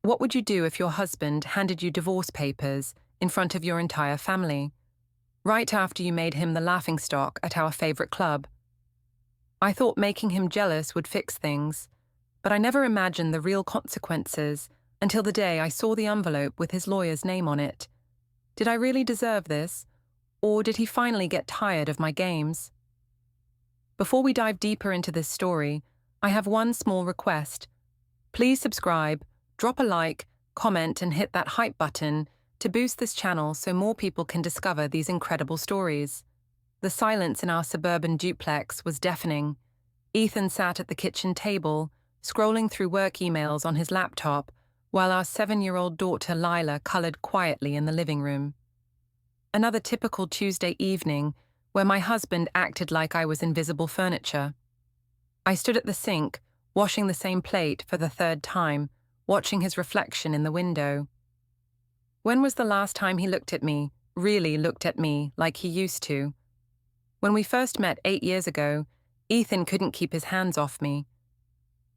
What would you do if your husband handed you divorce papers in front of your entire family, right after you made him the laughingstock at our favorite club? I thought making him jealous would fix things, but I never imagined the real consequences until the day I saw the envelope with his lawyer's name on it. Did I really deserve this, or did he finally get tired of my games? Before we dive deeper into this story, I have one small request. Please subscribe, drop a like, comment, and hit that hype button to boost this channel so more people can discover these incredible stories. The silence in our suburban duplex was deafening. Ethan sat at the kitchen table, scrolling through work emails on his laptop, while our 7-year-old daughter Lila colored quietly in the living room. Another typical Tuesday evening where my husband acted like I was invisible furniture. I stood at the sink, washing the same plate for the third time, watching his reflection in the window. When was the last time he looked at me, really looked at me like he used to? When we first met 8 years ago, Ethan couldn't keep his hands off me.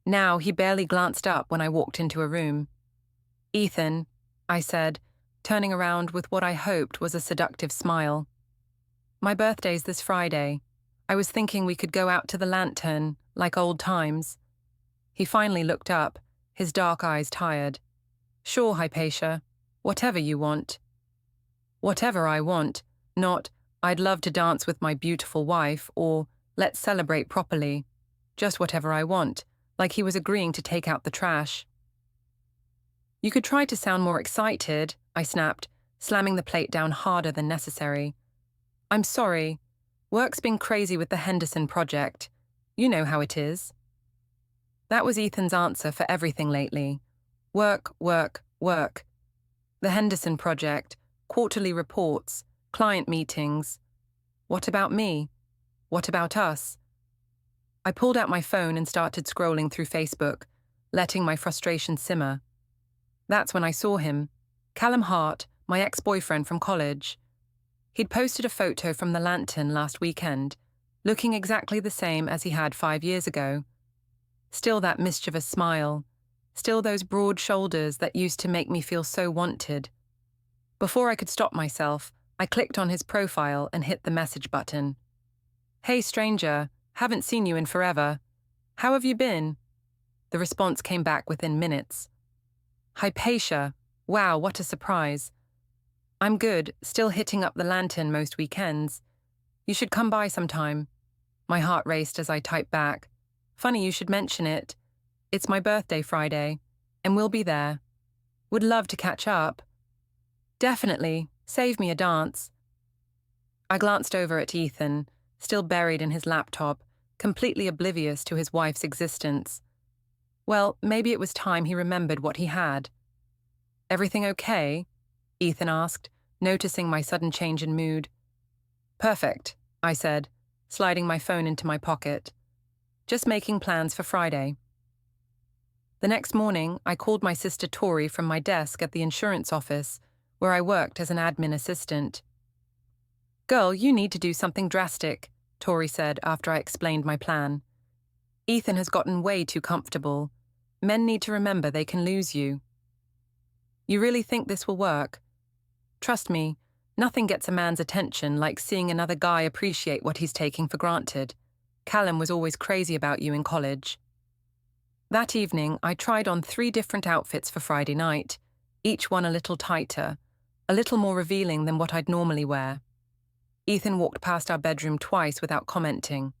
Now he barely glanced up when I walked into a room. "Ethan," I said, turning around with what I hoped was a seductive smile. "My birthday's this Friday. I was thinking we could go out to the lantern, like old times." He finally looked up, his dark eyes tired. "Sure, Hypatia. Whatever you want." Whatever I want, not, "I'd love to dance with my beautiful wife," or "let's celebrate properly." Just whatever I want, like he was agreeing to take out the trash. "You could try to sound more excited," I snapped, slamming the plate down harder than necessary. "I'm sorry. Work's been crazy with the Henderson project. You know how it is." That was Ethan's answer for everything lately. Work, work, work. The Henderson project, quarterly reports, client meetings. What about me? What about us? I pulled out my phone and started scrolling through Facebook, letting my frustration simmer. That's when I saw him, Callum Hart, my ex-boyfriend from college. He'd posted a photo from the lantern last weekend, looking exactly the same as he had 5 years ago. Still that mischievous smile, still those broad shoulders that used to make me feel so wanted. Before I could stop myself, I clicked on his profile and hit the message button. "Hey stranger, haven't seen you in forever. How have you been?" The response came back within minutes. "Hypatia, wow, what a surprise. I'm good, still hitting up the lantern most weekends. You should come by sometime." My heart raced as I typed back. "Funny you should mention it. It's my birthday Friday, and we'll be there. Would love to catch up." "Definitely, save me a dance." I glanced over at Ethan, still buried in his laptop, completely oblivious to his wife's existence. Well, maybe it was time he remembered what he had. "Everything okay?" Ethan asked, noticing my sudden change in mood. "Perfect," I said, sliding my phone into my pocket. "Just making plans for Friday." The next morning, I called my sister Tori from my desk at the insurance office, where I worked as an admin assistant. "Girl, you need to do something drastic," Tori said after I explained my plan. "Ethan has gotten way too comfortable. Men need to remember they can lose you." "You really think this will work?" "Trust me, nothing gets a man's attention like seeing another guy appreciate what he's taking for granted. Callum was always crazy about you in college." That evening, I tried on 3 different outfits for Friday night, each one a little tighter, a little more revealing than what I'd normally wear. Ethan walked past our bedroom twice without commenting.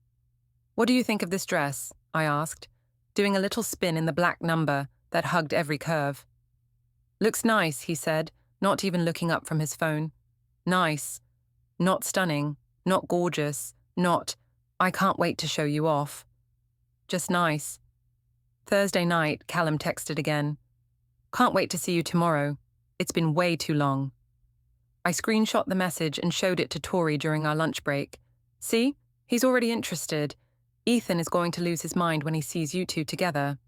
"What do you think of this dress?" I asked, doing a little spin in the black number that hugged every curve. "Looks nice," he said, not even looking up from his phone. "Nice. Not stunning, not gorgeous, not, I can't wait to show you off. Just nice." Thursday night, Callum texted again. "Can't wait to see you tomorrow. It's been way too long." I screenshot the message and showed it to Tori during our lunch break. "See? He's already interested. Ethan is going to lose his mind when he sees you two together."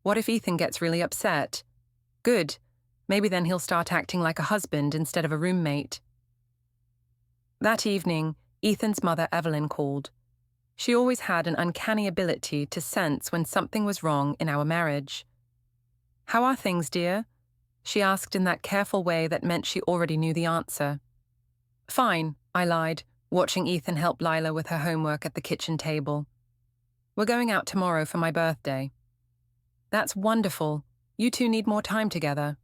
What if Ethan gets really upset? Good. Maybe then he'll start acting like a husband instead of a roommate. That evening, Ethan's mother Evelyn called. She always had an uncanny ability to sense when something was wrong in our marriage. "How are things, dear?" she asked in that careful way that meant she already knew the answer. "Fine," I lied, watching Ethan help Lila with her homework at the kitchen table. "We're going out tomorrow for my birthday." "That's wonderful. You two need more time together."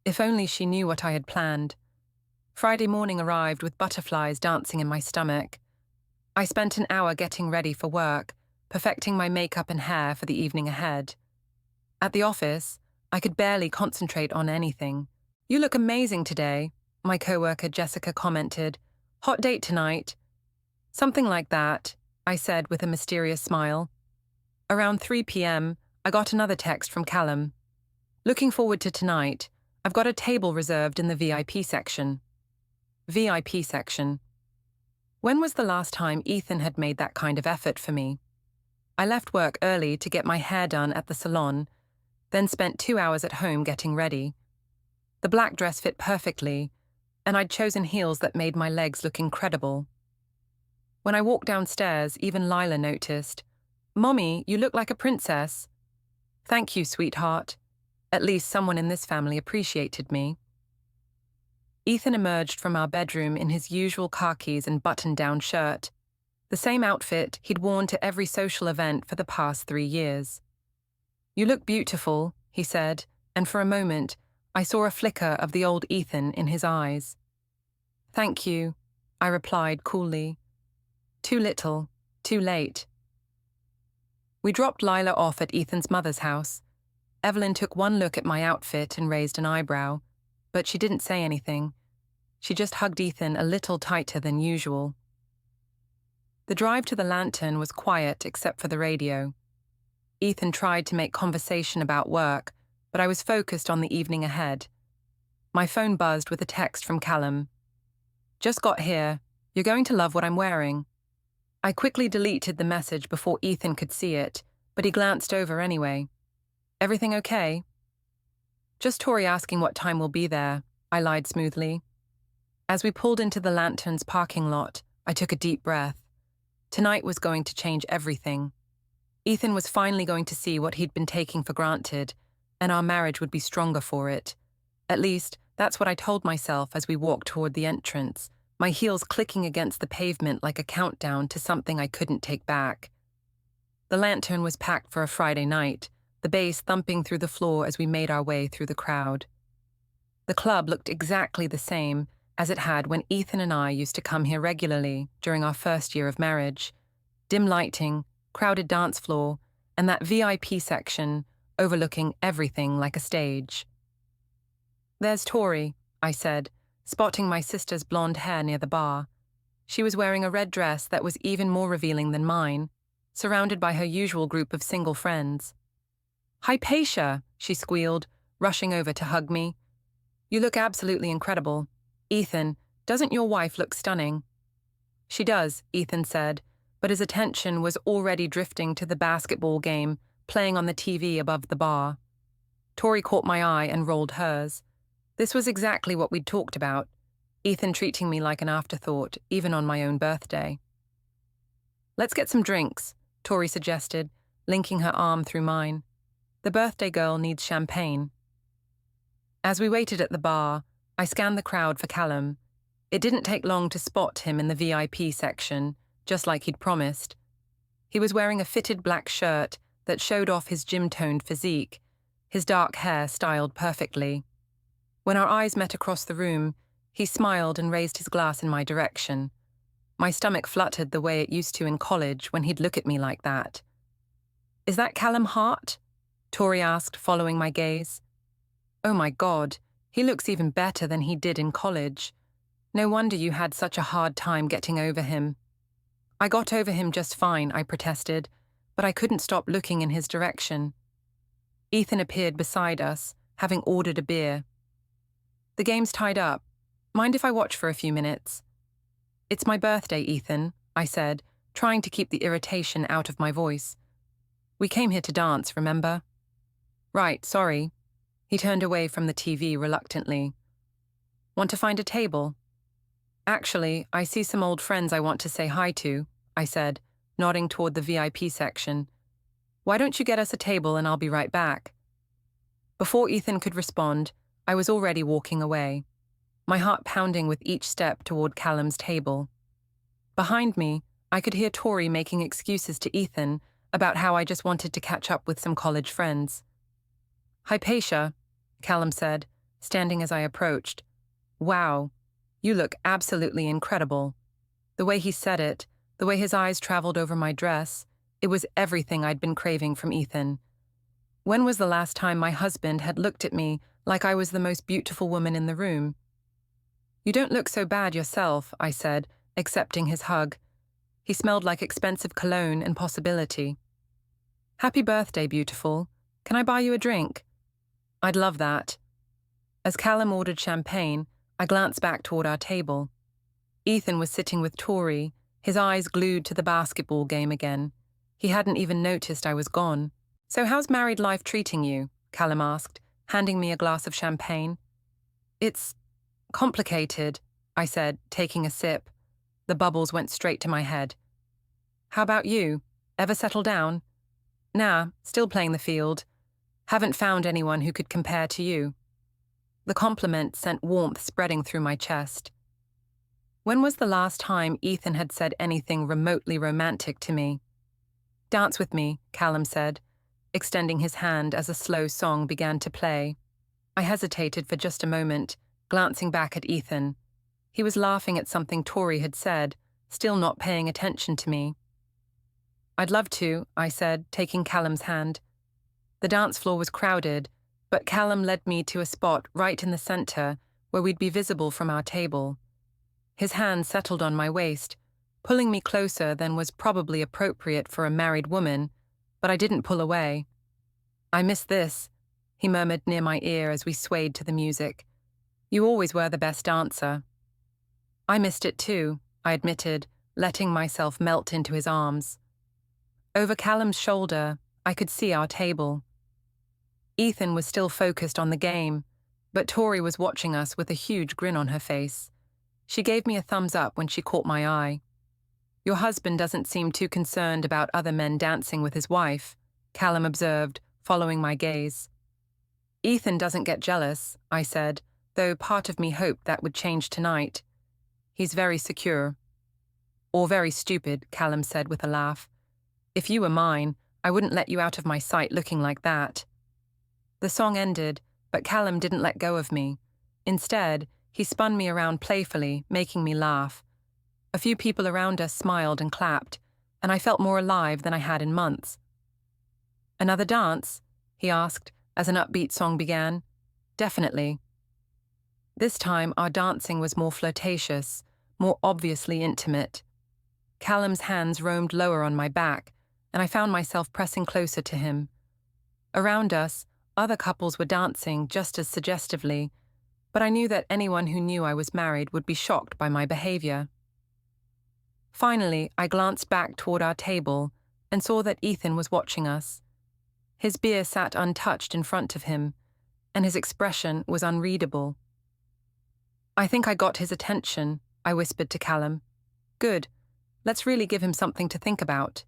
If only she knew what I had planned. Friday morning arrived with butterflies dancing in my stomach. I spent an hour getting ready for work, perfecting my makeup and hair for the evening ahead. At the office, I could barely concentrate on anything. "You look amazing today," my coworker Jessica commented. "Hot date tonight?" "Something like that," I said with a mysterious smile. Around 3 p.m., I got another text from Callum. "Looking forward to tonight. I've got a table reserved in the VIP section." VIP section. When was the last time Ethan had made that kind of effort for me? I left work early to get my hair done at the salon, then spent 2 hours at home getting ready. The black dress fit perfectly, and I'd chosen heels that made my legs look incredible. When I walked downstairs, even Lila noticed. "Mommy, you look like a princess." "Thank you, sweetheart. At least someone in this family appreciated me." Ethan emerged from our bedroom in his usual khakis and button-down shirt, the same outfit he'd worn to every social event for the past 3 years. "You look beautiful," he said, and for a moment, I saw a flicker of the old Ethan in his eyes. "Thank you," I replied coolly. "Too little, too late." We dropped Lila off at Ethan's mother's house. Evelyn took one look at my outfit and raised an eyebrow, but she didn't say anything. She just hugged Ethan a little tighter than usual. The drive to the Lantern was quiet except for the radio. Ethan tried to make conversation about work, but I was focused on the evening ahead. My phone buzzed with a text from Callum. "Just got here. You're going to love what I'm wearing." I quickly deleted the message before Ethan could see it, but he glanced over anyway. "Everything okay?" "Just Tori asking what time we'll be there," I lied smoothly. As we pulled into the Lantern's parking lot, I took a deep breath. Tonight was going to change everything. Ethan was finally going to see what he'd been taking for granted, and our marriage would be stronger for it. At least, that's what I told myself as we walked toward the entrance, my heels clicking against the pavement like a countdown to something I couldn't take back. The Lantern was packed for a Friday night, the bass thumping through the floor as we made our way through the crowd. The club looked exactly the same as it had when Ethan and I used to come here regularly during our first year of marriage. Dim lighting, crowded dance floor, and that VIP section overlooking everything like a stage. "There's Tori," I said, spotting my sister's blonde hair near the bar. She was wearing a red dress that was even more revealing than mine, surrounded by her usual group of single friends. "Hypatia," she squealed, rushing over to hug me. "You look absolutely incredible. Ethan, doesn't your wife look stunning?" "She does," Ethan said, but his attention was already drifting to the basketball game playing on the TV above the bar. Tori caught my eye and rolled hers. This was exactly what we'd talked about, Ethan treating me like an afterthought, even on my own birthday. "Let's get some drinks," Tori suggested, linking her arm through mine. "The birthday girl needs champagne." As we waited at the bar, I scanned the crowd for Callum. It didn't take long to spot him in the VIP section, just like he'd promised. He was wearing a fitted black shirt that showed off his gym-toned physique, his dark hair styled perfectly. When our eyes met across the room, he smiled and raised his glass in my direction. My stomach fluttered the way it used to in college when he'd look at me like that. "Is that Callum Hart?" Tori asked, following my gaze. "Oh my God, he looks even better than he did in college. No wonder you had such a hard time getting over him." "I got over him just fine," I protested, but I couldn't stop looking in his direction. Ethan appeared beside us, having ordered a beer. "The game's tied up. Mind if I watch for a few minutes?" "It's my birthday, Ethan," I said, trying to keep the irritation out of my voice. "We came here to dance, remember?" "Right, sorry." He turned away from the TV reluctantly. "Want to find a table?" "Actually, I see some old friends I want to say hi to," I said, nodding toward the VIP section. "Why don't you get us a table and I'll be right back?" Before Ethan could respond, I was already walking away, my heart pounding with each step toward Callum's table. Behind me, I could hear Tori making excuses to Ethan about how I just wanted to catch up with some college friends. "Hypatia," Callum said, standing as I approached. "Wow, you look absolutely incredible." The way he said it, the way his eyes traveled over my dress, it was everything I'd been craving from Ethan. When was the last time my husband had looked at me like I was the most beautiful woman in the room? "You don't look so bad yourself," I said, accepting his hug. He smelled like expensive cologne and possibility. "Happy birthday, beautiful. Can I buy you a drink?" "I'd love that." As Callum ordered champagne, I glanced back toward our table. Ethan was sitting with Tori, his eyes glued to the basketball game again. He hadn't even noticed I was gone. "So how's married life treating you?" Callum asked, handing me a glass of champagne. "It's complicated," I said, taking a sip. The bubbles went straight to my head. "How about you? Ever settle down?" "Nah, still playing the field. Haven't found anyone who could compare to you." The compliment sent warmth spreading through my chest. When was the last time Ethan had said anything remotely romantic to me? "Dance with me," Callum said, extending his hand as a slow song began to play. I hesitated for just a moment, glancing back at Ethan. He was laughing at something Tori had said, still not paying attention to me. "I'd love to," I said, taking Callum's hand. The dance floor was crowded, but Callum led me to a spot right in the center where we'd be visible from our table. His hand settled on my waist, pulling me closer than was probably appropriate for a married woman, but I didn't pull away. "I miss this," he murmured near my ear as we swayed to the music. "You always were the best dancer." "I missed it too," I admitted, letting myself melt into his arms. Over Callum's shoulder, I could see our table. Ethan was still focused on the game, but Tori was watching us with a huge grin on her face. She gave me a thumbs up when she caught my eye. "Your husband doesn't seem too concerned about other men dancing with his wife," Callum observed, following my gaze. "Ethan doesn't get jealous," I said, though part of me hoped that would change tonight. "He's very secure." "Or very stupid," Callum said with a laugh. "If you were mine, I wouldn't let you out of my sight looking like that." The song ended, but Callum didn't let go of me. Instead, he spun me around playfully, making me laugh. A few people around us smiled and clapped, and I felt more alive than I had in months. "Another dance?" he asked as an upbeat song began. "Definitely." This time, our dancing was more flirtatious, more obviously intimate. Callum's hands roamed lower on my back, and I found myself pressing closer to him. Around us, other couples were dancing just as suggestively, but I knew that anyone who knew I was married would be shocked by my behavior. Finally, I glanced back toward our table and saw that Ethan was watching us. His beer sat untouched in front of him, and his expression was unreadable. "I think I got his attention," I whispered to Callum. "Good. Let's really give him something to think about."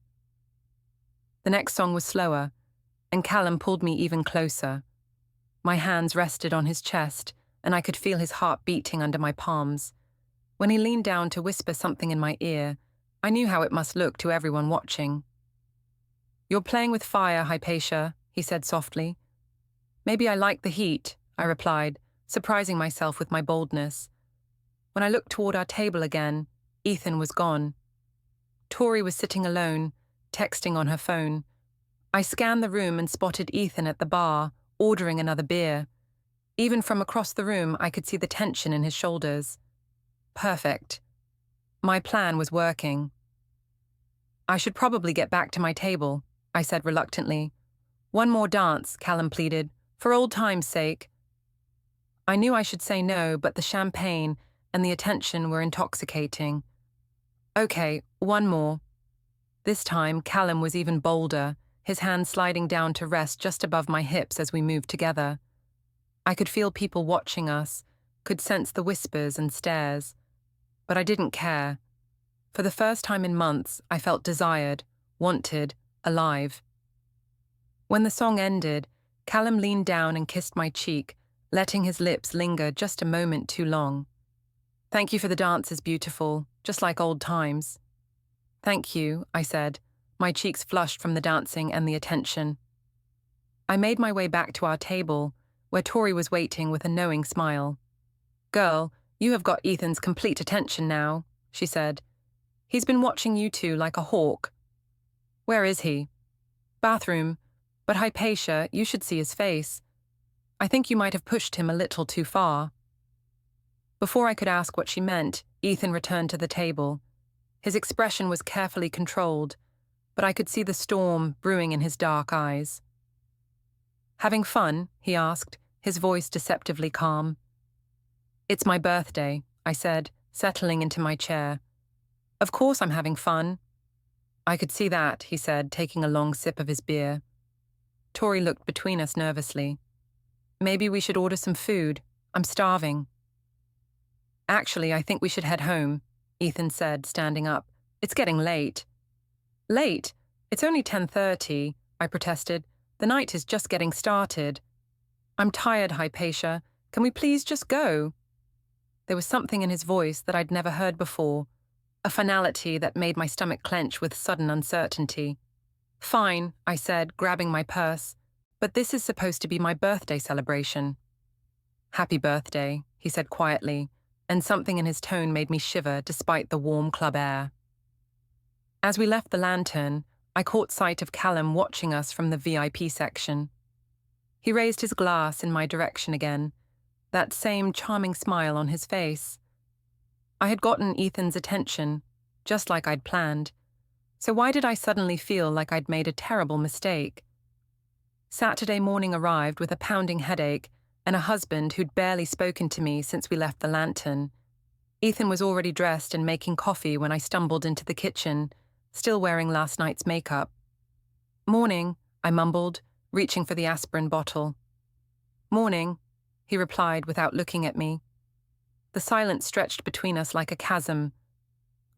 The next song was slower, and Callum pulled me even closer. My hands rested on his chest, and I could feel his heart beating under my palms. When he leaned down to whisper something in my ear, I knew how it must look to everyone watching. "You're playing with fire, Hypatia," he said softly. "Maybe I like the heat," I replied, surprising myself with my boldness. When I looked toward our table again, Ethan was gone. Tori was sitting alone, texting on her phone. I scanned the room and spotted Ethan at the bar, ordering another beer. Even from across the room, I could see the tension in his shoulders. Perfect. My plan was working. "I should probably get back to my table," I said reluctantly. "One more dance," Callum pleaded, "for old time's sake." I knew I should say no, but the champagne and the attention were intoxicating. "Okay, one more." This time, Callum was even bolder, his hand sliding down to rest just above my hips as we moved together. I could feel people watching us, could sense the whispers and stares. But I didn't care. For the first time in months, I felt desired, wanted, alive. When the song ended, Callum leaned down and kissed my cheek, letting his lips linger just a moment too long. "Thank you for the dances, beautiful, just like old times." "Thank you," I said, my cheeks flushed from the dancing and the attention. I made my way back to our table, where Tori was waiting with a knowing smile. "Girl, you have got Ethan's complete attention now," she said. "He's been watching you two like a hawk." "Where is he?" "Bathroom. But Hypatia, you should see his face. I think you might have pushed him a little too far." Before I could ask what she meant, Ethan returned to the table. His expression was carefully controlled, but I could see the storm brewing in his dark eyes. "Having fun?" he asked, his voice deceptively calm. "It's my birthday," I said, settling into my chair. "Of course I'm having fun." "I could see that," he said, taking a long sip of his beer. Tori looked between us nervously. "Maybe we should order some food. I'm starving." "Actually, I think we should head home," Ethan said, standing up. "It's getting late." "Late? It's only 10:30, I protested. "The night is just getting started." "I'm tired, Hypatia. Can we please just go?" There was something in his voice that I'd never heard before, a finality that made my stomach clench with sudden uncertainty. "Fine," I said, grabbing my purse, "but this is supposed to be my birthday celebration." "Happy birthday," he said quietly, and something in his tone made me shiver despite the warm club air. As we left the lantern, I caught sight of Callum watching us from the VIP section. He raised his glass in my direction again, that same charming smile on his face. I had gotten Ethan's attention, just like I'd planned, so why did I suddenly feel like I'd made a terrible mistake? Saturday morning arrived with a pounding headache and a husband who'd barely spoken to me since we left the lantern. Ethan was already dressed and making coffee when I stumbled into the kitchen, still wearing last night's makeup. "Morning," I mumbled, reaching for the aspirin bottle. "Morning," he replied without looking at me. The silence stretched between us like a chasm.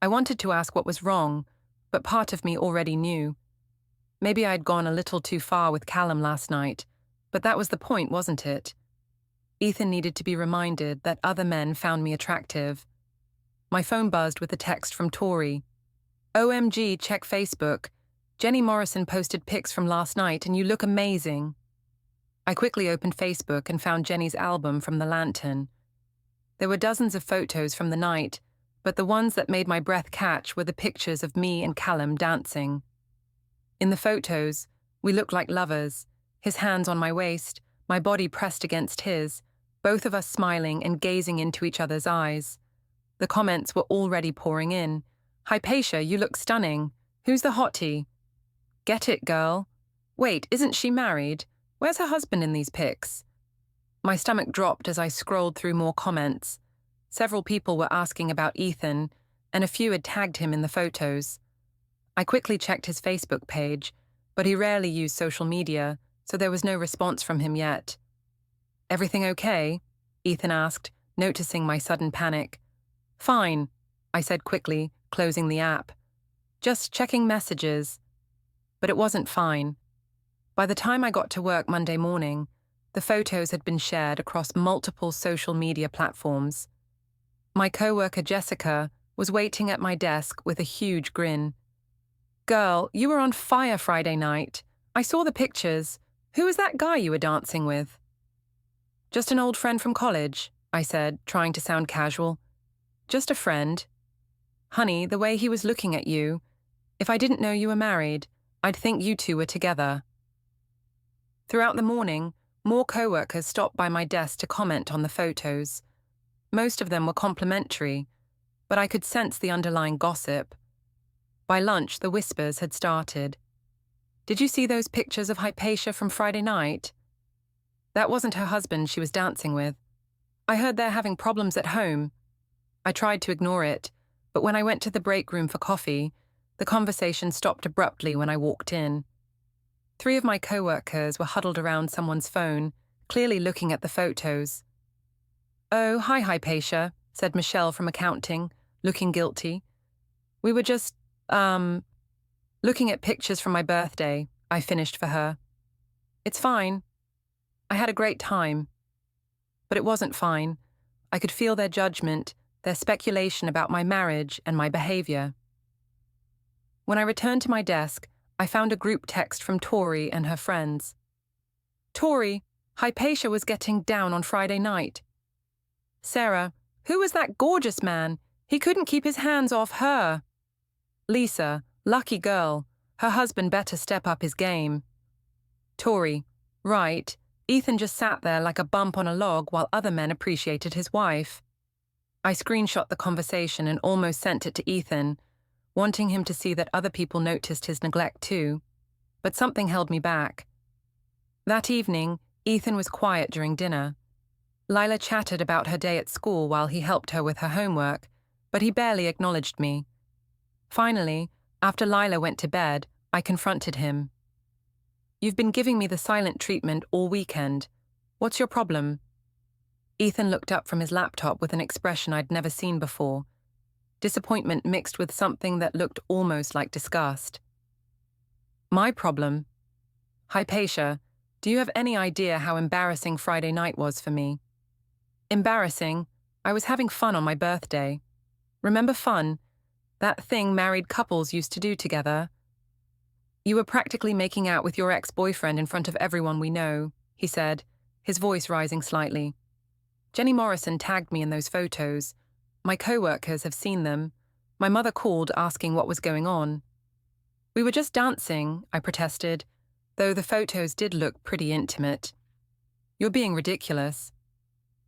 I wanted to ask what was wrong, but part of me already knew. Maybe I'd gone a little too far with Callum last night, but that was the point, wasn't it? Ethan needed to be reminded that other men found me attractive. My phone buzzed with a text from Tori. "OMG, check Facebook. Jenny Morrison posted pics from last night and you look amazing." I quickly opened Facebook and found Jenny's album from the lantern. There were dozens of photos from the night, but the ones that made my breath catch were the pictures of me and Callum dancing. In the photos, we looked like lovers, his hands on my waist, my body pressed against his, both of us smiling and gazing into each other's eyes. The comments were already pouring in. "Hypatia, you look stunning. Who's the hottie?" "Get it, girl. Wait, isn't she married? Where's her husband in these pics?" My stomach dropped as I scrolled through more comments. Several people were asking about Ethan, and a few had tagged him in the photos. I quickly checked his Facebook page, but he rarely used social media, so there was no response from him yet. "Everything okay?" Ethan asked, noticing my sudden panic. "Fine," I said quickly, closing the app. "Just checking messages." But it wasn't fine. By the time I got to work Monday morning, the photos had been shared across multiple social media platforms. My coworker Jessica was waiting at my desk with a huge grin. "Girl, you were on fire Friday night. I saw the pictures. Who was that guy you were dancing with?" "Just an old friend from college," I said, trying to sound casual. "Just a friend." "Honey, the way he was looking at you. If I didn't know you were married, I'd think you two were together." Throughout the morning, more coworkers stopped by my desk to comment on the photos. Most of them were complimentary, but I could sense the underlying gossip. By lunch, the whispers had started. "Did you see those pictures of Hypatia from Friday night? That wasn't her husband she was dancing with. I heard they're having problems at home." I tried to ignore it, but when I went to the break room for coffee, the conversation stopped abruptly when I walked in. 3 of my coworkers were huddled around someone's phone, clearly looking at the photos. "Oh, hi, Hypatia," said Michelle from accounting, looking guilty. "We were just, looking at pictures from my birthday," I finished for her. "It's fine." I had a great time. But it wasn't fine. I could feel their judgment, their speculation about my marriage and my behavior. When I returned to my desk, I found a group text from Tori and her friends. Tori, Hypatia was getting down on Friday night. Sarah, who was that gorgeous man? He couldn't keep his hands off her. Lisa, lucky girl. Her husband better step up his game. Tori, right. Ethan just sat there like a bump on a log while other men appreciated his wife. I screenshot the conversation and almost sent it to Ethan, wanting him to see that other people noticed his neglect too. But something held me back. That evening, Ethan was quiet during dinner. Lila chatted about her day at school while he helped her with her homework, but he barely acknowledged me. Finally, after Lila went to bed, I confronted him. You've been giving me the silent treatment all weekend. What's your problem? Ethan looked up from his laptop with an expression I'd never seen before. Disappointment mixed with something that looked almost like disgust. My problem? Hypatia, do you have any idea how embarrassing Friday night was for me? Embarrassing? I was having fun on my birthday. Remember fun? That thing married couples used to do together. You were practically making out with your ex-boyfriend in front of everyone we know, he said, his voice rising slightly. Jenny Morrison tagged me in those photos. My co-workers have seen them. My mother called asking what was going on. We were just dancing, I protested, though the photos did look pretty intimate. You're being ridiculous.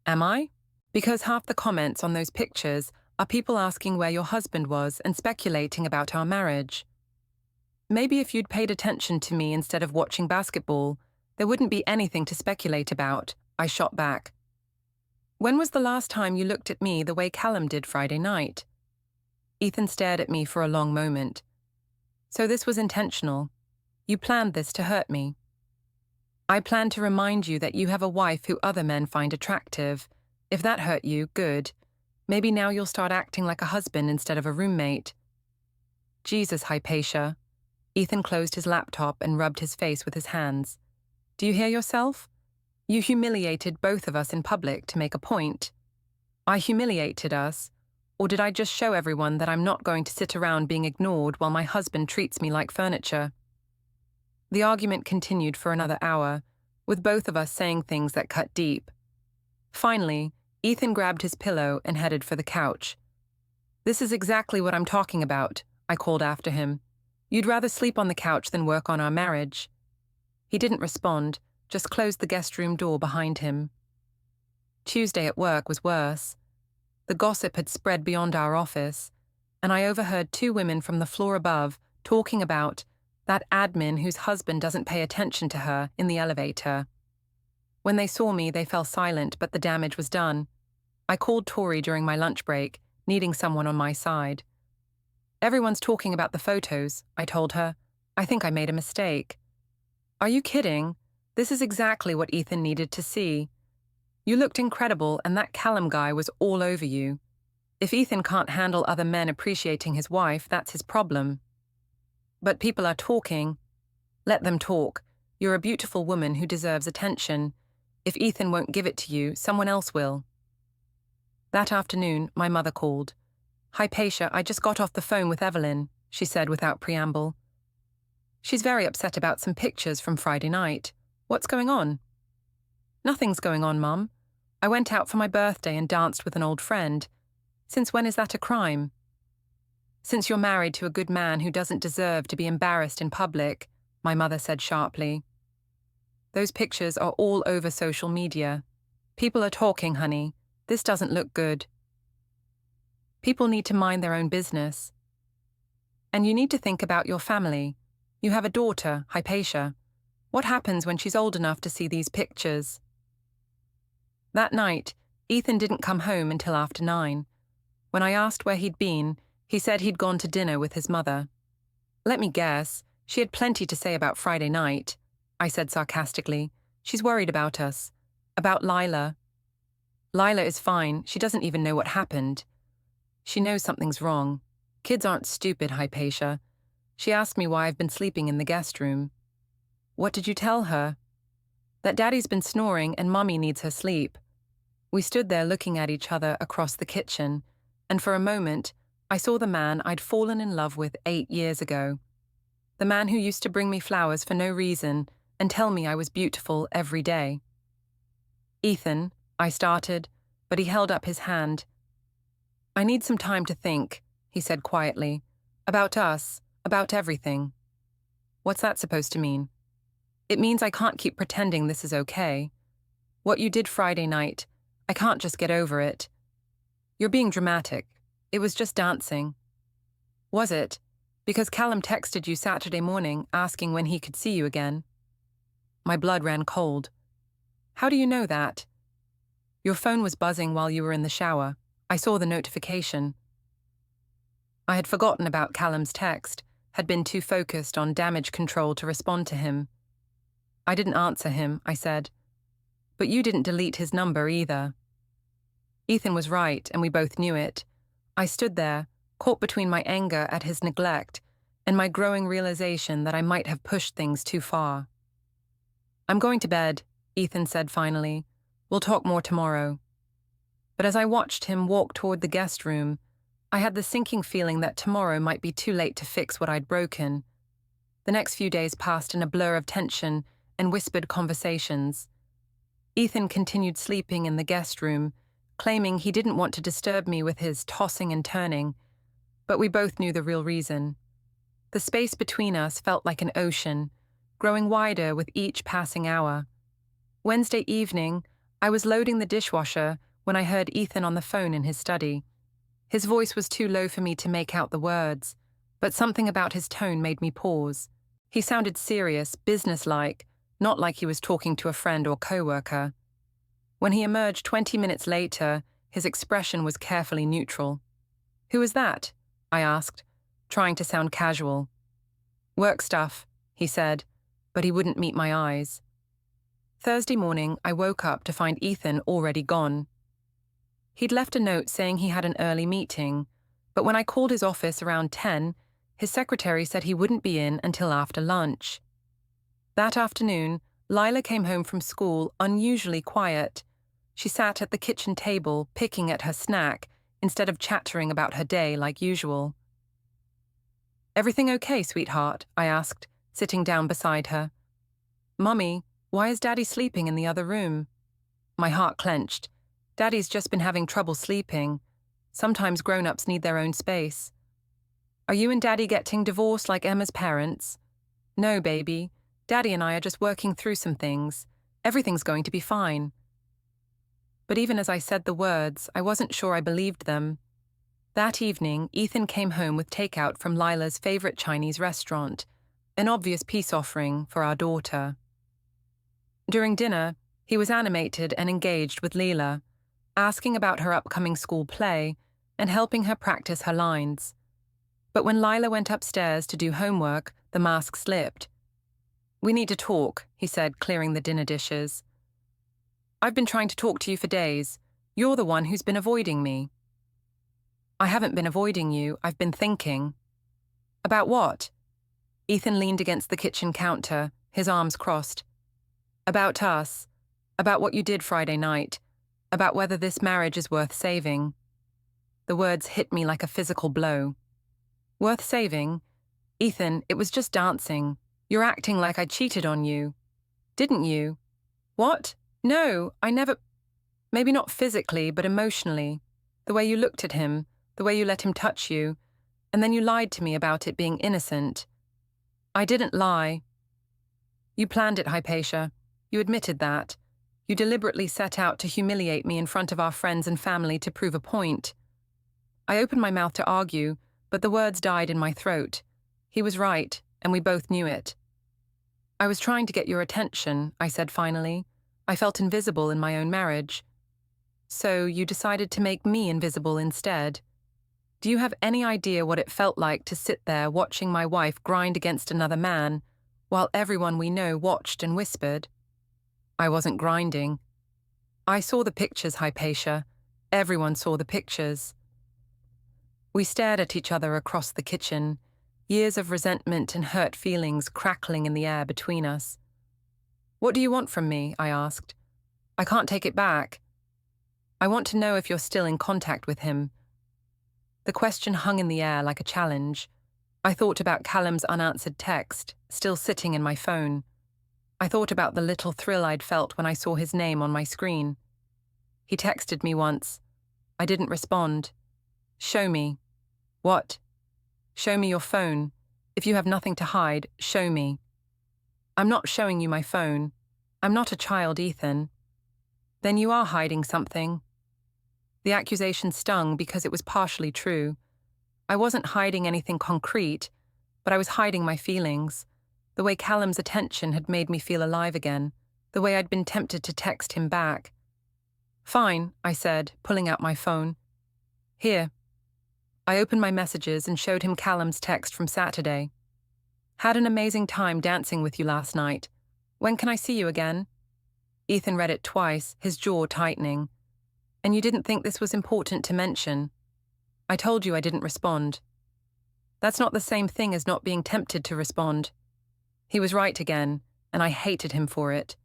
Am I? Because half the comments on those pictures are people asking where your husband was and speculating about our marriage. Maybe if you'd paid attention to me instead of watching basketball, there wouldn't be anything to speculate about, I shot back. When was the last time you looked at me the way Callum did Friday night? Ethan stared at me for a long moment. So this was intentional. You planned this to hurt me. I planned to remind you that you have a wife who other men find attractive. If that hurt you, good. Maybe now you'll start acting like a husband instead of a roommate. Jesus, Hypatia. Ethan closed his laptop and rubbed his face with his hands. Do you hear yourself? You humiliated both of us in public to make a point. I humiliated us, or did I just show everyone that I'm not going to sit around being ignored while my husband treats me like furniture? The argument continued for another hour, with both of us saying things that cut deep. Finally, Ethan grabbed his pillow and headed for the couch. This is exactly what I'm talking about, I called after him. You'd rather sleep on the couch than work on our marriage. He didn't respond, just closed the guest room door behind him. Tuesday at work was worse. The gossip had spread beyond our office, and I overheard two women from the floor above talking about that admin whose husband doesn't pay attention to her in the elevator. When they saw me, they fell silent, but the damage was done. I called Tori during my lunch break, needing someone on my side. Everyone's talking about the photos, I told her. I think I made a mistake. Are you kidding? This is exactly what Ethan needed to see. You looked incredible, and that Callum guy was all over you. If Ethan can't handle other men appreciating his wife, that's his problem. But people are talking. Let them talk. You're a beautiful woman who deserves attention. If Ethan won't give it to you, someone else will. That afternoon, my mother called. Hypatia, I just got off the phone with Evelyn, she said without preamble. She's very upset about some pictures from Friday night. What's going on? Nothing's going on, Mum. I went out for my birthday and danced with an old friend. Since when is that a crime? Since you're married to a good man who doesn't deserve to be embarrassed in public, my mother said sharply. Those pictures are all over social media. People are talking, honey. This doesn't look good. People need to mind their own business. And you need to think about your family. You have a daughter, Hypatia. What happens when she's old enough to see these pictures? That night, Ethan didn't come home until after 9. When I asked where he'd been, he said he'd gone to dinner with his mother. Let me guess, she had plenty to say about Friday night, I said sarcastically. She's worried about us. About Lila. Lila is fine, she doesn't even know what happened. She knows something's wrong. Kids aren't stupid, Hypatia. She asked me why I've been sleeping in the guest room. What did you tell her? That Daddy's been snoring and Mummy needs her sleep. We stood there looking at each other across the kitchen, and for a moment, I saw the man I'd fallen in love with 8 years ago. The man who used to bring me flowers for no reason and tell me I was beautiful every day. "Ethan," I started, but he held up his hand. "I need some time to think," he said quietly. "About us, about everything." "What's that supposed to mean?" "It means I can't keep pretending this is okay. What you did Friday night, I can't just get over it. You're being dramatic. It was just dancing." "Was it? Because Callum texted you Saturday morning asking when he could see you again." My blood ran cold. "How do you know that?" "Your phone was buzzing while you were in the shower. I saw the notification." I had forgotten about Callum's text, had been too focused on damage control to respond to him. "I didn't answer him," I said. "But you didn't delete his number either." Ethan was right, and we both knew it. I stood there, caught between my anger at his neglect and my growing realization that I might have pushed things too far. "I'm going to bed," Ethan said finally. "We'll talk more tomorrow." But as I watched him walk toward the guest room, I had the sinking feeling that tomorrow might be too late to fix what I'd broken. The next few days passed in a blur of tension and whispered conversations. Ethan continued sleeping in the guest room, claiming he didn't want to disturb me with his tossing and turning, but we both knew the real reason. The space between us felt like an ocean, growing wider with each passing hour. Wednesday evening, I was loading the dishwasher when I heard Ethan on the phone in his study. His voice was too low for me to make out the words, but something about his tone made me pause. He sounded serious, businesslike, not like he was talking to a friend or coworker. When he emerged 20 minutes later, his expression was carefully neutral. "Who is that?" I asked, trying to sound casual. "Work stuff," he said, but he wouldn't meet my eyes. Thursday morning, I woke up to find Ethan already gone. He'd left a note saying he had an early meeting, but when I called his office around 10, his secretary said he wouldn't be in until after lunch. That afternoon, Lila came home from school unusually quiet. She sat at the kitchen table, picking at her snack, instead of chattering about her day like usual. "Everything okay, sweetheart?" I asked, sitting down beside her. "Mummy, why is Daddy sleeping in the other room?" My heart clenched. Daddy's just been having trouble sleeping. Sometimes grown-ups need their own space. "Are you and Daddy getting divorced like Emma's parents?" "No, baby. Daddy and I are just working through some things. Everything's going to be fine." But even as I said the words, I wasn't sure I believed them. That evening, Ethan came home with takeout from Lila's favorite Chinese restaurant, an obvious peace offering for our daughter. During dinner, he was animated and engaged with Lila, asking about her upcoming school play and helping her practice her lines. But when Lila went upstairs to do homework, the mask slipped. "We need to talk," he said, clearing the dinner dishes. "I've been trying to talk to you for days. You're the one who's been avoiding me." "I haven't been avoiding you, I've been thinking." "About what?" Ethan leaned against the kitchen counter, his arms crossed. "About us. About what you did Friday night. About whether this marriage is worth saving." The words hit me like a physical blow. "Worth saving? Ethan, it was just dancing. You're acting like I cheated on you." "Didn't you?" "What? No, I never—" "Maybe not physically, but emotionally. The way you looked at him, the way you let him touch you, and then you lied to me about it being innocent." "I didn't lie." "You planned it, Hypatia. You admitted that. You deliberately set out to humiliate me in front of our friends and family to prove a point." I opened my mouth to argue, but the words died in my throat. He was right, and we both knew it. "I was trying to get your attention," I said finally. "I felt invisible in my own marriage. So you decided to make me invisible instead. Do you have any idea what it felt like to sit there watching my wife grind against another man, while everyone we know watched and whispered?" "I wasn't grinding." "I saw the pictures, Hypatia. Everyone saw the pictures." We stared at each other across the kitchen, years of resentment and hurt feelings crackling in the air between us. What do you want from me? I asked. I can't take it back. I want to know if you're still in contact with him. The question hung in the air like a challenge. I thought about Callum's unanswered text, still sitting in my phone. I thought about the little thrill I'd felt when I saw his name on my screen. He texted me once. I didn't respond. Show me. What? Show me your phone. If you have nothing to hide, show me. I'm not showing you my phone. I'm not a child, Ethan. Then you are hiding something. The accusation stung because it was partially true. I wasn't hiding anything concrete, but I was hiding my feelings. The way Callum's attention had made me feel alive again, the way I'd been tempted to text him back. Fine, I said, pulling out my phone. Here. I opened my messages and showed him Callum's text from Saturday. Had an amazing time dancing with you last night. When can I see you again? Ethan read it twice, his jaw tightening. And you didn't think this was important to mention. I told you I didn't respond. That's not the same thing as not being tempted to respond. He was right again, and I hated him for it.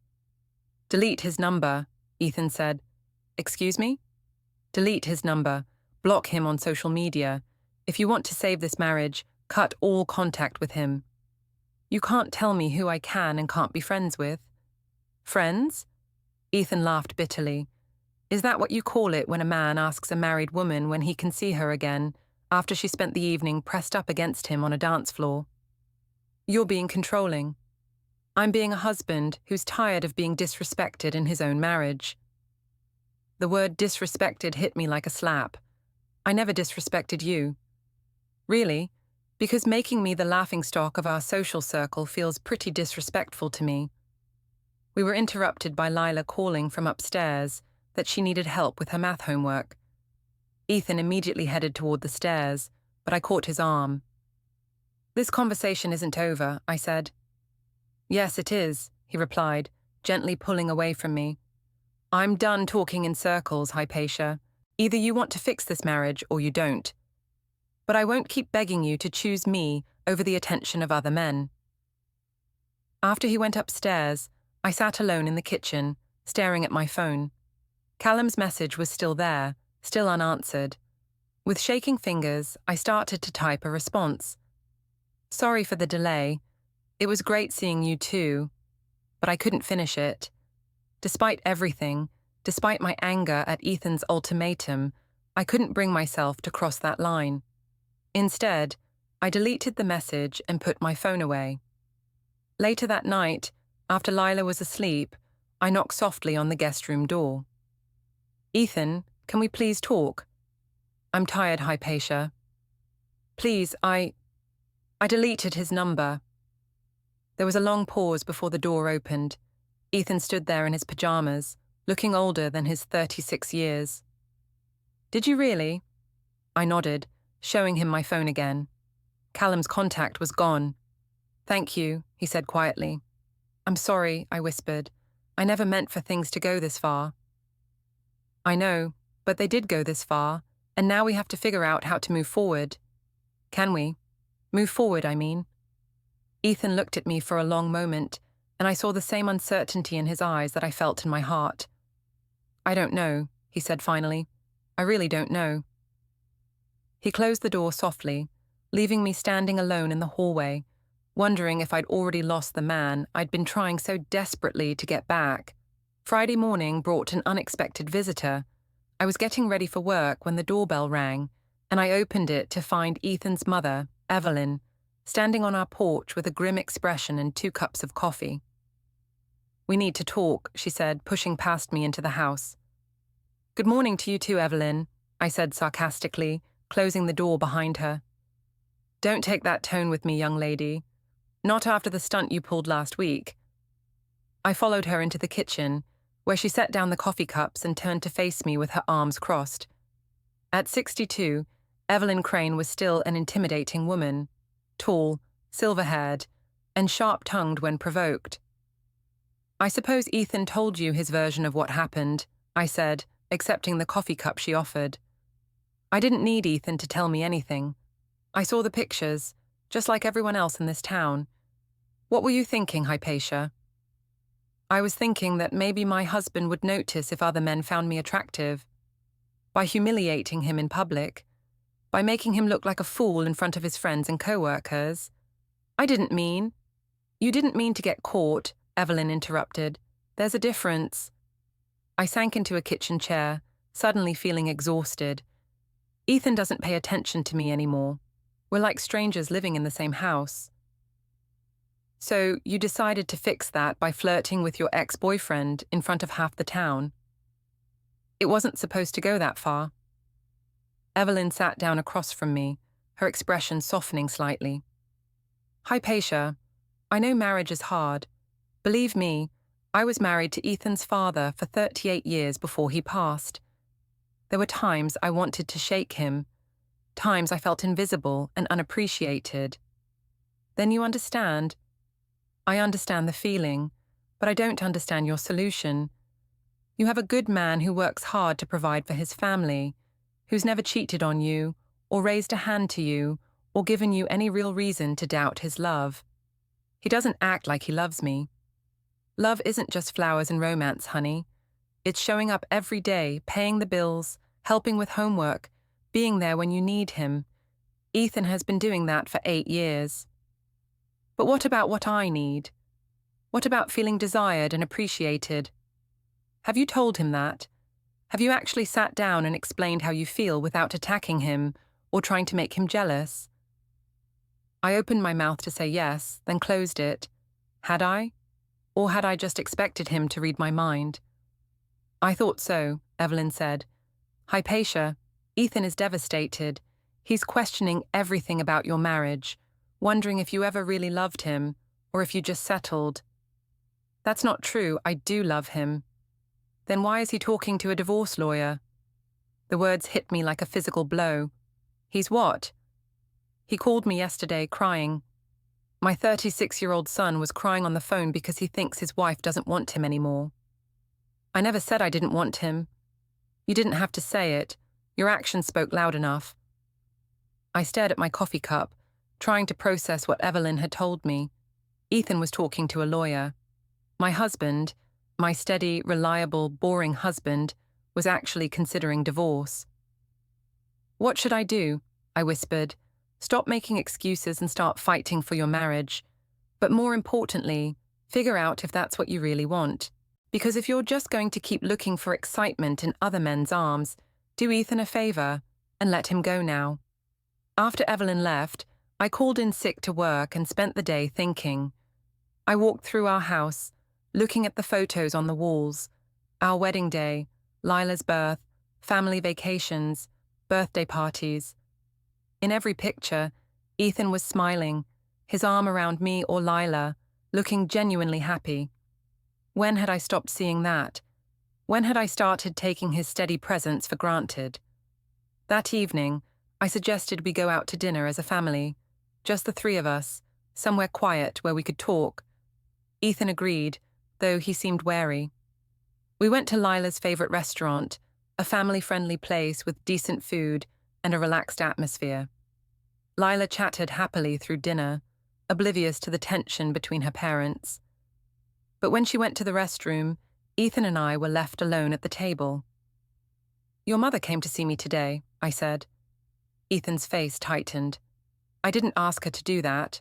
Delete his number, Ethan said. Excuse me? Delete his number. Block him on social media. If you want to save this marriage, cut all contact with him. You can't tell me who I can and can't be friends with. Friends? Ethan laughed bitterly. Is that what you call it when a man asks a married woman when he can see her again, after she spent the evening pressed up against him on a dance floor? You're being controlling. I'm being a husband who's tired of being disrespected in his own marriage. The word disrespected hit me like a slap. I never disrespected you. Really? Because making me the laughingstock of our social circle feels pretty disrespectful to me. We were interrupted by Lila calling from upstairs that she needed help with her math homework. Ethan immediately headed toward the stairs, but I caught his arm. This conversation isn't over, I said. Yes, it is, he replied, gently pulling away from me. I'm done talking in circles, Hypatia. Either you want to fix this marriage or you don't. But I won't keep begging you to choose me over the attention of other men. After he went upstairs, I sat alone in the kitchen, staring at my phone. Callum's message was still there, still unanswered. With shaking fingers, I started to type a response. Sorry for the delay. It was great seeing you too. But I couldn't finish it. Despite everything, despite my anger at Ethan's ultimatum, I couldn't bring myself to cross that line. Instead, I deleted the message and put my phone away. Later that night, after Lila was asleep, I knocked softly on the guest room door. Ethan, can we please talk? I'm tired, Hypatia. Please, I deleted his number. There was a long pause before the door opened. Ethan stood there in his pajamas, looking older than his 36 years. Did you really? I nodded, showing him my phone again. Callum's contact was gone. Thank you, he said quietly. I'm sorry, I whispered. I never meant for things to go this far. I know, but they did go this far, and now we have to figure out how to move forward. Can we? Move forward, I mean. Ethan looked at me for a long moment, and I saw the same uncertainty in his eyes that I felt in my heart. I don't know, he said finally. I really don't know. He closed the door softly, leaving me standing alone in the hallway, wondering if I'd already lost the man I'd been trying so desperately to get back. Friday morning brought an unexpected visitor. I was getting ready for work when the doorbell rang, and I opened it to find Ethan's mother, Evelyn, standing on our porch with a grim expression and 2 cups of coffee. We need to talk, she said, pushing past me into the house. Good morning to you too, Evelyn, I said sarcastically, closing the door behind her. Don't take that tone with me, young lady. Not after the stunt you pulled last week. I followed her into the kitchen, where she set down the coffee cups and turned to face me with her arms crossed. At 62, Evelyn Crane was still an intimidating woman, tall, silver-haired, and sharp-tongued when provoked. I suppose Ethan told you his version of what happened, I said, accepting the coffee cup she offered. I didn't need Ethan to tell me anything. I saw the pictures, just like everyone else in this town. What were you thinking, Hypatia? I was thinking that maybe my husband would notice if other men found me attractive. By humiliating him in public. By making him look like a fool in front of his friends and co-workers. I didn't mean. You didn't mean to get caught, Evelyn interrupted. There's a difference. I sank into a kitchen chair, suddenly feeling exhausted. Ethan doesn't pay attention to me anymore. We're like strangers living in the same house. So you decided to fix that by flirting with your ex-boyfriend in front of half the town. It wasn't supposed to go that far. Evelyn sat down across from me, her expression softening slightly. Hypatia, I know marriage is hard. Believe me, I was married to Ethan's father for 38 years before he passed. There were times I wanted to shake him, times I felt invisible and unappreciated. Then you understand. I understand the feeling, but I don't understand your solution. You have a good man who works hard to provide for his family, who's never cheated on you, or raised a hand to you, or given you any real reason to doubt his love. He doesn't act like he loves me. Love isn't just flowers and romance, honey. It's showing up every day, paying the bills, helping with homework, being there when you need him. Ethan has been doing that for 8 years. But what about what I need? What about feeling desired and appreciated? Have you told him that? Have you actually sat down and explained how you feel without attacking him or trying to make him jealous? I opened my mouth to say yes, then closed it. Had I? Or had I just expected him to read my mind? I thought so, Evelyn said. Hypatia, Ethan is devastated. He's questioning everything about your marriage, wondering if you ever really loved him, or if you just settled. That's not true, I do love him. Then why is he talking to a divorce lawyer? The words hit me like a physical blow. He's what? He called me yesterday, crying. My 36-year-old son was crying on the phone because he thinks his wife doesn't want him anymore. I never said I didn't want him. You didn't have to say it. Your actions spoke loud enough. I stared at my coffee cup, trying to process what Evelyn had told me. Ethan was talking to a lawyer. My husband, my steady, reliable, boring husband, was actually considering divorce. What should I do? I whispered. Stop making excuses and start fighting for your marriage. But more importantly, figure out if that's what you really want. Because if you're just going to keep looking for excitement in other men's arms, do Ethan a favor and let him go now. After Evelyn left, I called in sick to work and spent the day thinking. I walked through our house, looking at the photos on the walls, our wedding day, Lila's birth, family vacations, birthday parties. In every picture, Ethan was smiling, his arm around me or Lila, looking genuinely happy. When had I stopped seeing that? When had I started taking his steady presence for granted? That evening, I suggested we go out to dinner as a family, just the 3 of us, somewhere quiet where we could talk. Ethan agreed, though he seemed wary. We went to Lila's favorite restaurant, a family-friendly place with decent food and a relaxed atmosphere. Lila chatted happily through dinner, oblivious to the tension between her parents. But when she went to the restroom, Ethan and I were left alone at the table. Your mother came to see me today, I said. Ethan's face tightened. I didn't ask her to do that.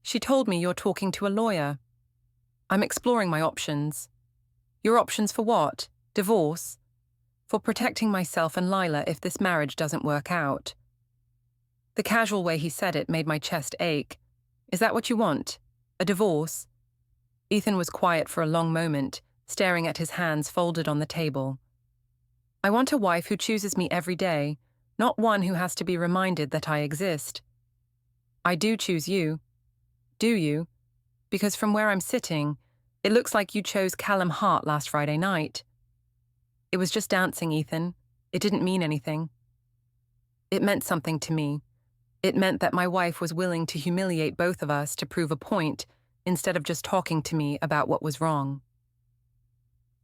She told me you're talking to a lawyer. I'm exploring my options. Your options for what? Divorce? For protecting myself and Lila if this marriage doesn't work out. The casual way he said it made my chest ache. Is that what you want? A divorce? Ethan was quiet for a long moment, staring at his hands folded on the table. I want a wife who chooses me every day, not one who has to be reminded that I exist. I do choose you. Do you? Because from where I'm sitting, it looks like you chose Callum Hart last Friday night. It was just dancing, Ethan. It didn't mean anything. It meant something to me. It meant that my wife was willing to humiliate both of us to prove a point, instead of just talking to me about what was wrong.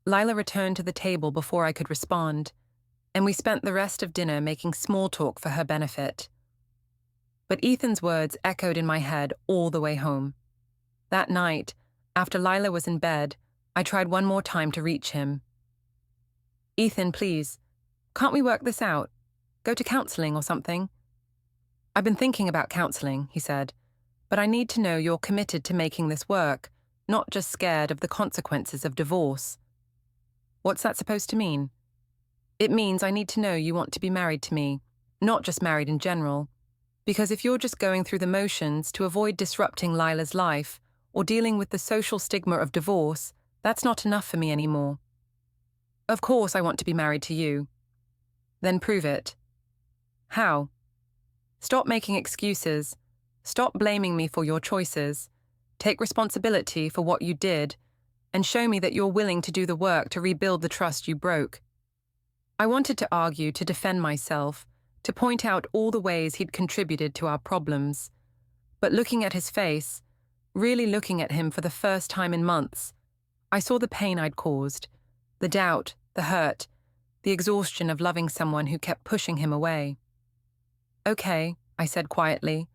Lila returned to the table before I could respond, and we spent the rest of dinner making small talk for her benefit. But Ethan's words echoed in my head all the way home. That night, after Lila was in bed, I tried one more time to reach him. Ethan, please. Can't we work this out? Go to counseling or something? I've been thinking about counseling, he said, but I need to know you're committed to making this work, not just scared of the consequences of divorce. What's that supposed to mean? It means I need to know you want to be married to me, not just married in general. Because if you're just going through the motions to avoid disrupting Lila's life or dealing with the social stigma of divorce, that's not enough for me anymore. Of course I want to be married to you. Then prove it. How? Stop making excuses. Stop blaming me for your choices. Take responsibility for what you did, and show me that you're willing to do the work to rebuild the trust you broke. I wanted to argue, to defend myself, to point out all the ways he'd contributed to our problems. But looking at his face, really looking at him for the first time in months, I saw the pain I'd caused, the doubt, the hurt, the exhaustion of loving someone who kept pushing him away. Okay, I said quietly.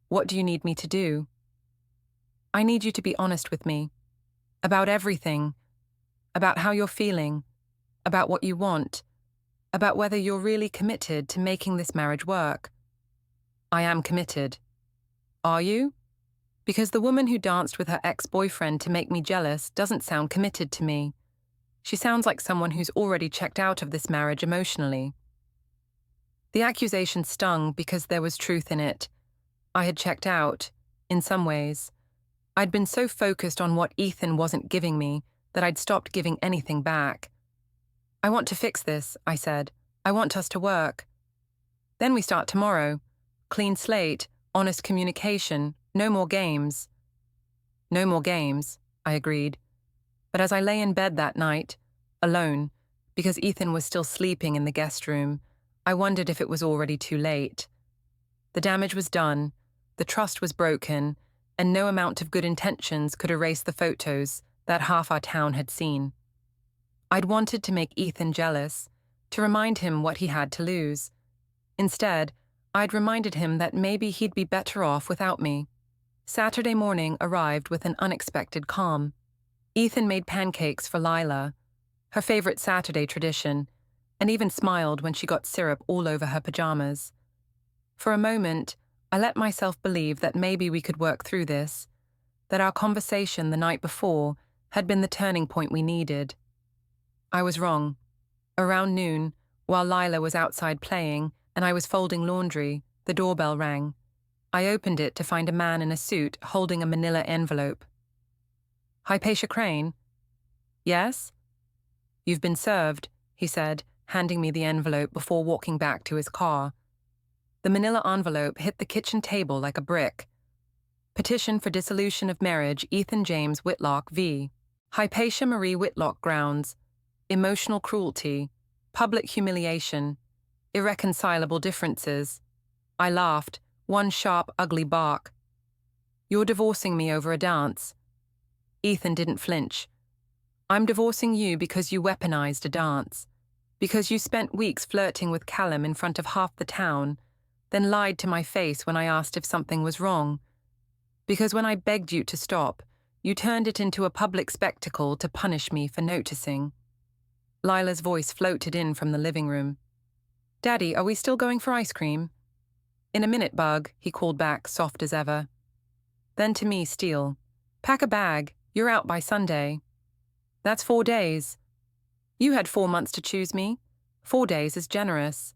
What do you need me to do? I need you to be honest with me. About everything. About how you're feeling. About what you want. About whether you're really committed to making this marriage work. I am committed. Are you? Because the woman who danced with her ex-boyfriend to make me jealous doesn't sound committed to me. She sounds like someone who's already checked out of this marriage emotionally. The accusation stung because there was truth in it. I had checked out, in some ways. I'd been so focused on what Ethan wasn't giving me that I'd stopped giving anything back. I want to fix this, I said. I want us to work. Then we start tomorrow. Clean slate, honest communication, no more games. No more games, I agreed. But as I lay in bed that night, alone, because Ethan was still sleeping in the guest room, I wondered if it was already too late. The damage was done, the trust was broken, and no amount of good intentions could erase the photos that half our town had seen. I'd wanted to make Ethan jealous, to remind him what he had to lose. Instead, I'd reminded him that maybe he'd be better off without me. Saturday morning arrived with an unexpected calm. Ethan made pancakes for Lila, her favorite Saturday tradition, and even smiled when she got syrup all over her pajamas. For a moment, I let myself believe that maybe we could work through this, that our conversation the night before had been the turning point we needed. I was wrong. Around noon, while Lila was outside playing and I was folding laundry, the doorbell rang. I opened it to find a man in a suit holding a manila envelope. Hypatia Crane? Yes? You've been served, he said, handing me the envelope before walking back to his car. The manila envelope hit the kitchen table like a brick. Petition for dissolution of marriage, Ethan James Whitlock v. Hypatia Marie Whitlock grounds. Emotional cruelty. Public humiliation. Irreconcilable differences. I laughed, one sharp, ugly bark. You're divorcing me over a dance. Ethan didn't flinch. I'm divorcing you because you weaponized a dance. Because you spent weeks flirting with Callum in front of half the town, then lied to my face when I asked if something was wrong. Because when I begged you to stop, you turned it into a public spectacle to punish me for noticing. Lila's voice floated in from the living room. Daddy, are we still going for ice cream? In a minute, Bug, he called back, soft as ever. Then to me, Steele. Pack a bag, you're out by Sunday. That's 4 days. You had 4 months to choose me. 4 days is generous.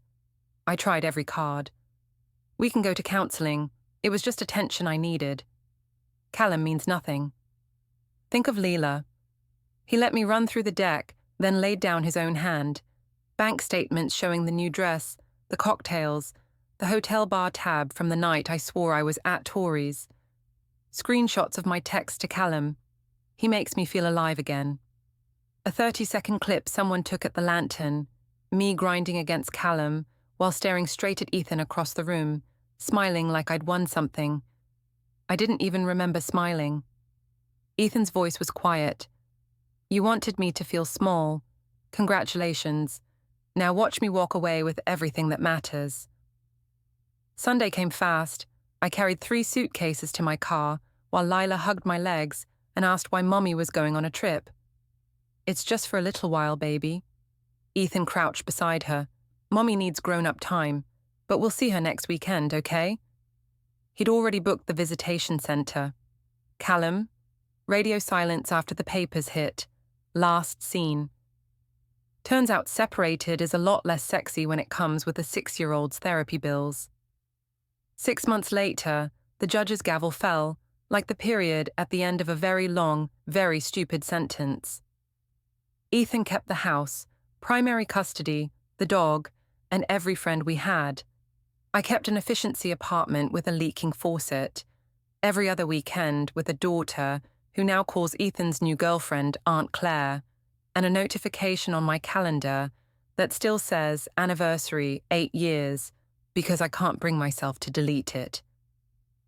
I tried every card. We can go to counseling. It was just attention I needed. Callum means nothing. Think of Leela. He let me run through the deck, then laid down his own hand. Bank statements showing the new dress, the cocktails, the hotel bar tab from the night I swore I was at Tory's. Screenshots of my text to Callum. He makes me feel alive again. A 30-second clip someone took at the lantern, me grinding against Callum while staring straight at Ethan across the room, smiling like I'd won something. I didn't even remember smiling. Ethan's voice was quiet. You wanted me to feel small. Congratulations. Now watch me walk away with everything that matters. Sunday came fast. I carried 3 suitcases to my car while Lila hugged my legs and asked why Mommy was going on a trip. It's just for a little while, baby. Ethan crouched beside her. Mommy needs grown-up time, but we'll see her next weekend, okay? He'd already booked the visitation center. Callum, radio silence after the papers hit. Last scene. Turns out separated is a lot less sexy when it comes with a 6-year-old's therapy bills. 6 months later, the judge's gavel fell, like the period at the end of a very long, very stupid sentence. Ethan kept the house, primary custody, the dog, and every friend we had. I kept an efficiency apartment with a leaking faucet. Every other weekend with a daughter who now calls Ethan's new girlfriend Aunt Claire, and a notification on my calendar that still says anniversary 8 years because I can't bring myself to delete it.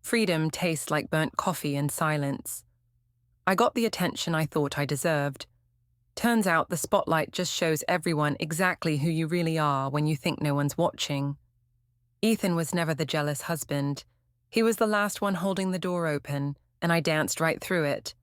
Freedom tastes like burnt coffee and silence. I got the attention I thought I deserved. Turns out the spotlight just shows everyone exactly who you really are when you think no one's watching. Ethan was never the jealous husband. He was the last one holding the door open, and I danced right through it.